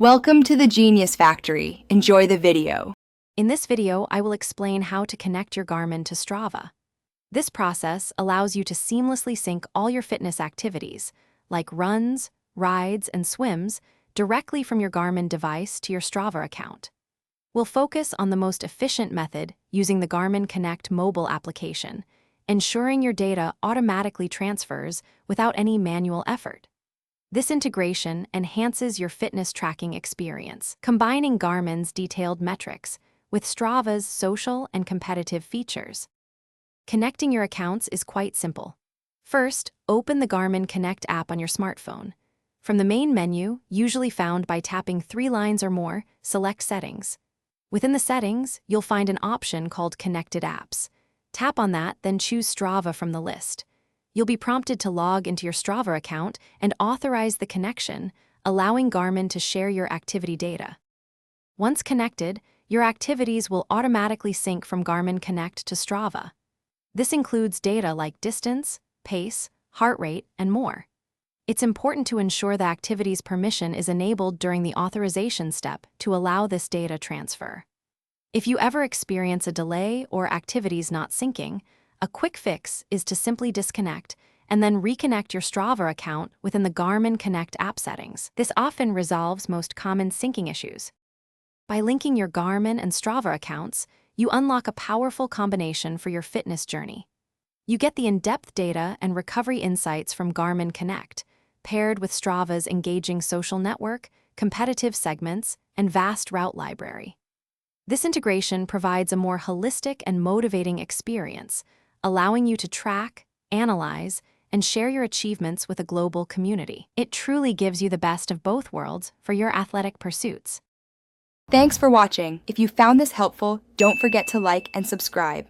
Welcome to the Genius Factory. Enjoy the video. In this video, I will explain how to connect your Garmin to Strava. This process allows you to seamlessly sync all your fitness activities, like runs, rides, and swims, directly from your Garmin device to your Strava account. We'll focus on the most efficient method using the Garmin Connect mobile application, ensuring your data automatically transfers without any manual effort. This integration enhances your fitness tracking experience, combining Garmin's detailed metrics with Strava's social and competitive features. Connecting your accounts is quite simple. First, open the Garmin Connect app on your smartphone. From the main menu, usually found by tapping 3 lines or more, select Settings. Within the settings, you'll find an option called Connected Apps. Tap on that, then choose Strava from the list. You'll be prompted to log into your Strava account and authorize the connection, allowing Garmin to share your activity data. Once connected, your activities will automatically sync from Garmin Connect to Strava. This includes data like distance, pace, heart rate, and more. It's important to ensure the activity's permission is enabled during the authorization step to allow this data transfer. If you ever experience a delay or activities not syncing, a quick fix is to simply disconnect and then reconnect your Strava account within the Garmin Connect app settings. This often resolves most common syncing issues. By linking your Garmin and Strava accounts, you unlock a powerful combination for your fitness journey. You get the in-depth data and recovery insights from Garmin Connect, paired with Strava's engaging social network, competitive segments, and vast route library. This integration provides a more holistic and motivating experience, allowing you to track, analyze, and share your achievements with a global community. It truly gives you the best of both worlds for your athletic pursuits. Thanks for watching. If you found this helpful, don't forget to like and subscribe.